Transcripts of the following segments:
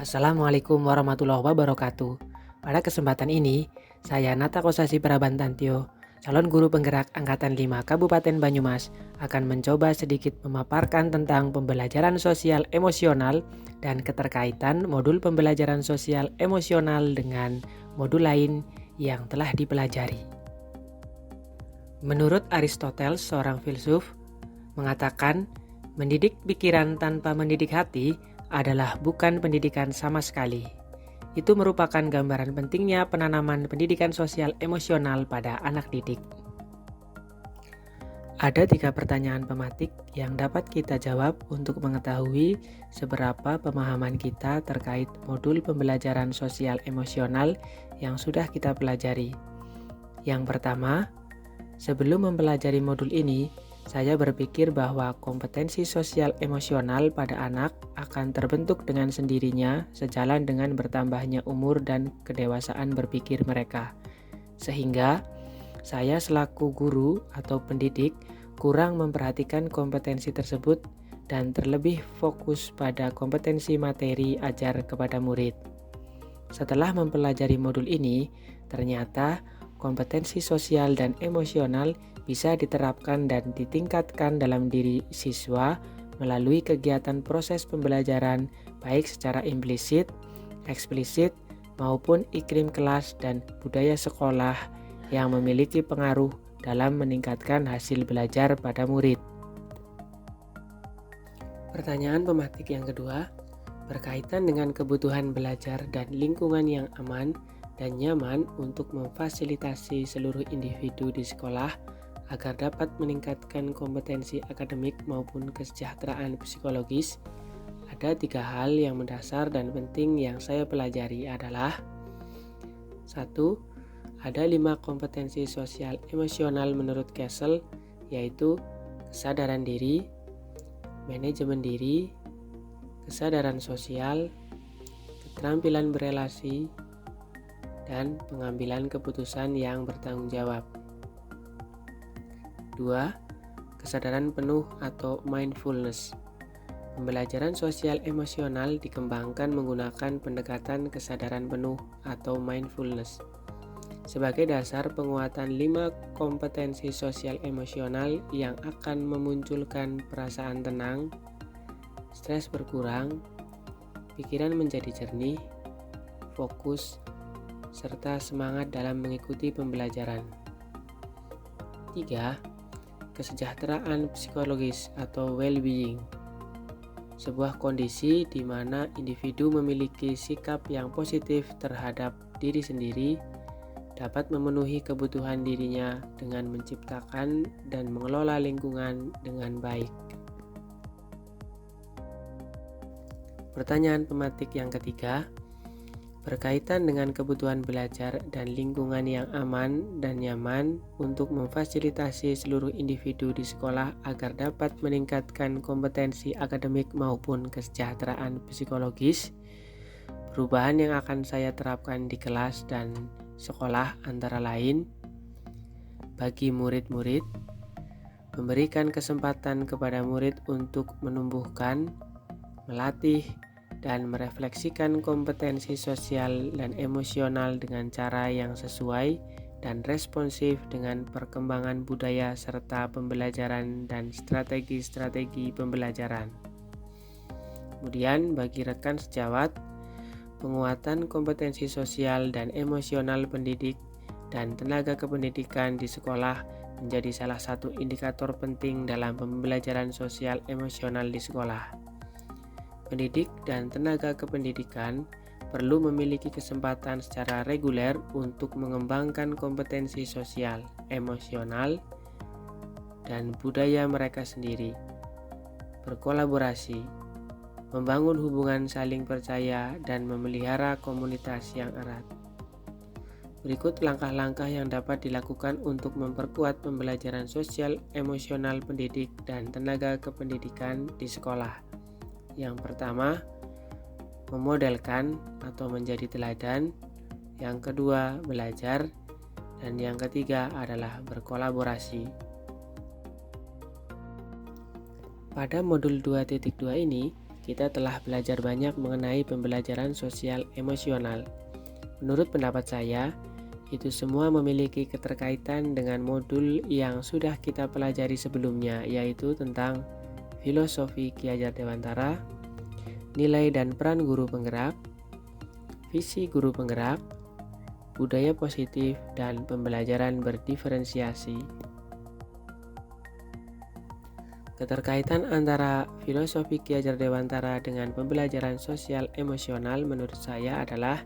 Assalamualaikum warahmatullahi wabarakatuh. Pada kesempatan ini, saya Nata Kosasi Prabantantio, calon guru penggerak Angkatan 5 Kabupaten Banyumas, akan mencoba sedikit memaparkan tentang pembelajaran sosial emosional dan keterkaitan modul pembelajaran sosial emosional dengan modul lain yang telah dipelajari. Menurut Aristoteles, seorang filsuf, mengatakan, mendidik pikiran tanpa mendidik hati adalah bukan pendidikan sama sekali. Itu merupakan gambaran pentingnya penanaman pendidikan sosial emosional pada anak didik. Ada 3 pertanyaan pematik yang dapat kita jawab untuk mengetahui seberapa pemahaman kita terkait modul pembelajaran sosial emosional yang sudah kita pelajari. Yang pertama, sebelum mempelajari modul ini, saya berpikir bahwa kompetensi sosial emosional pada anak akan terbentuk dengan sendirinya sejalan dengan bertambahnya umur dan kedewasaan berpikir mereka. Sehingga saya selaku guru atau pendidik kurang memperhatikan kompetensi tersebut dan terlebih fokus pada kompetensi materi ajar kepada murid. Setelah mempelajari modul ini, ternyata kompetensi sosial dan emosional bisa diterapkan dan ditingkatkan dalam diri siswa melalui kegiatan proses pembelajaran baik secara implisit, eksplisit, maupun iklim kelas dan budaya sekolah yang memiliki pengaruh dalam meningkatkan hasil belajar pada murid. Pertanyaan pematik yang kedua, berkaitan dengan kebutuhan belajar dan lingkungan yang aman dan nyaman untuk memfasilitasi seluruh individu di sekolah agar dapat meningkatkan kompetensi akademik maupun kesejahteraan psikologis. Ada 3 hal yang mendasar dan penting yang saya pelajari adalah 1. Ada 5 kompetensi sosial emosional menurut Castle, yaitu kesadaran diri, manajemen diri, kesadaran sosial, keterampilan berelasi, dan pengambilan keputusan yang bertanggung jawab. 2. Kesadaran penuh atau mindfulness. Pembelajaran sosial emosional dikembangkan menggunakan pendekatan kesadaran penuh atau mindfulness sebagai dasar penguatan 5 kompetensi sosial emosional yang akan memunculkan perasaan tenang, stres berkurang, pikiran menjadi jernih, fokus, serta semangat dalam mengikuti pembelajaran. 3. Kesejahteraan psikologis atau well-being. Sebuah kondisi di mana individu memiliki sikap yang positif terhadap diri sendiri, dapat memenuhi kebutuhan dirinya dengan menciptakan dan mengelola lingkungan dengan baik. Pertanyaan pematik yang ketiga, berkaitan dengan kebutuhan belajar dan lingkungan yang aman dan nyaman untuk memfasilitasi seluruh individu di sekolah agar dapat meningkatkan kompetensi akademik maupun kesejahteraan psikologis. Perubahan yang akan saya terapkan di kelas dan sekolah antara lain, bagi murid-murid, memberikan kesempatan kepada murid untuk menumbuhkan, melatih, dan merefleksikan kompetensi sosial dan emosional dengan cara yang sesuai dan responsif dengan perkembangan budaya serta pembelajaran dan strategi-strategi pembelajaran. Kemudian bagi rekan sejawat, penguatan kompetensi sosial dan emosional pendidik dan tenaga kependidikan di sekolah menjadi salah satu indikator penting dalam pembelajaran sosial emosional di sekolah. Pendidik dan tenaga kependidikan perlu memiliki kesempatan secara reguler untuk mengembangkan kompetensi sosial, emosional, dan budaya mereka sendiri, berkolaborasi, membangun hubungan saling percaya, dan memelihara komunitas yang erat. Berikut langkah-langkah yang dapat dilakukan untuk memperkuat pembelajaran sosial emosional pendidik dan tenaga kependidikan di sekolah. Yang pertama, memodelkan atau menjadi teladan. Yang kedua, belajar. Dan yang ketiga adalah berkolaborasi. Pada modul 2.2 ini, kita telah belajar banyak mengenai pembelajaran sosial emosional. Menurut pendapat saya, itu semua memiliki keterkaitan dengan modul yang sudah kita pelajari sebelumnya, yaitu tentang filosofi Ki Hajar Dewantara, nilai dan peran guru penggerak, visi guru penggerak, budaya positif, dan pembelajaran berdiferensiasi. Keterkaitan antara filosofi Ki Hajar Dewantara dengan pembelajaran sosial emosional menurut saya adalah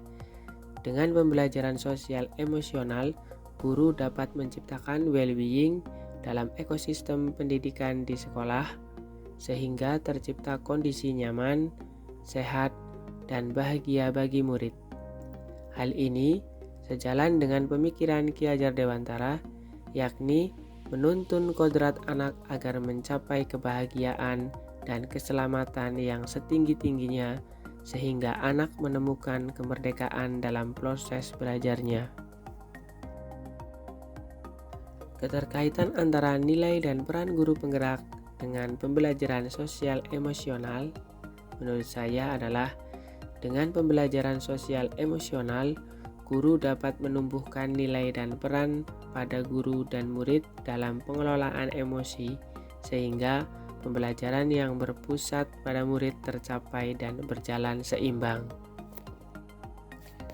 dengan pembelajaran sosial emosional, guru dapat menciptakan well-being dalam ekosistem pendidikan di sekolah, sehingga tercipta kondisi nyaman, sehat, dan bahagia bagi murid. Hal ini sejalan dengan pemikiran Ki Hajar Dewantara, yakni menuntun kodrat anak agar mencapai kebahagiaan dan keselamatan yang setinggi-tingginya, sehingga anak menemukan kemerdekaan dalam proses belajarnya. Keterkaitan antara nilai dan peran guru penggerak dengan pembelajaran sosial emosional menurut saya adalah dengan pembelajaran sosial emosional, guru dapat menumbuhkan nilai dan peran pada guru dan murid dalam pengelolaan emosi, sehingga pembelajaran yang berpusat pada murid tercapai dan berjalan seimbang.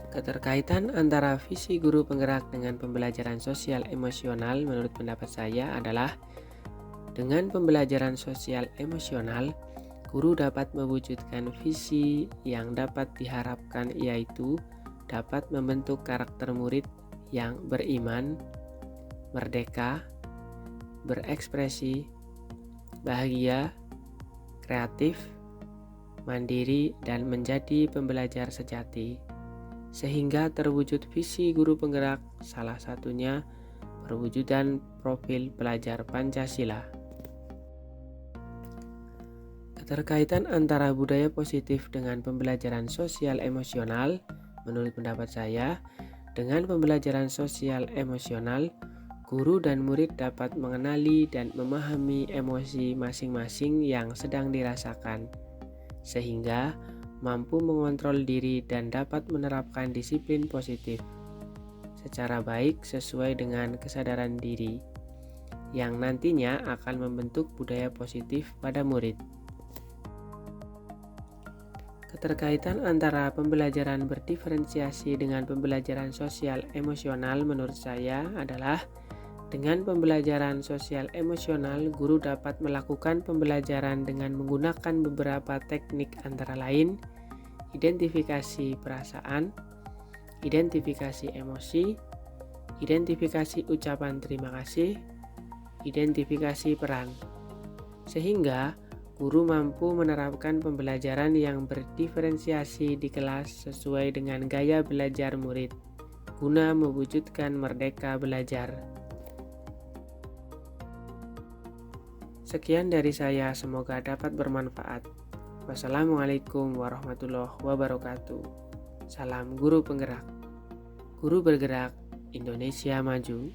Keterkaitan antara visi guru penggerak dengan pembelajaran sosial emosional menurut pendapat saya adalah dengan pembelajaran sosial emosional, guru dapat mewujudkan visi yang dapat diharapkan, yaitu dapat membentuk karakter murid yang beriman, merdeka, berekspresi, bahagia, kreatif, mandiri, dan menjadi pembelajar sejati. Sehingga terwujud visi guru penggerak, salah satunya perwujudan profil pelajar Pancasila. Keterkaitan antara budaya positif dengan pembelajaran sosial emosional, menurut pendapat saya, dengan pembelajaran sosial emosional, guru dan murid dapat mengenali dan memahami emosi masing-masing yang sedang dirasakan, sehingga mampu mengontrol diri dan dapat menerapkan disiplin positif secara baik sesuai dengan kesadaran diri, yang nantinya akan membentuk budaya positif pada murid. Keterkaitan antara pembelajaran berdiferensiasi dengan pembelajaran sosial emosional menurut saya adalah dengan pembelajaran sosial emosional, guru dapat melakukan pembelajaran dengan menggunakan beberapa teknik antara lain identifikasi perasaan, identifikasi emosi, identifikasi ucapan terima kasih, identifikasi peran. Sehingga guru mampu menerapkan pembelajaran yang berdiferensiasi di kelas sesuai dengan gaya belajar murid, guna mewujudkan merdeka belajar. Sekian dari saya, semoga dapat bermanfaat. Wassalamualaikum warahmatullahi wabarakatuh. Salam guru penggerak. Guru bergerak, Indonesia maju.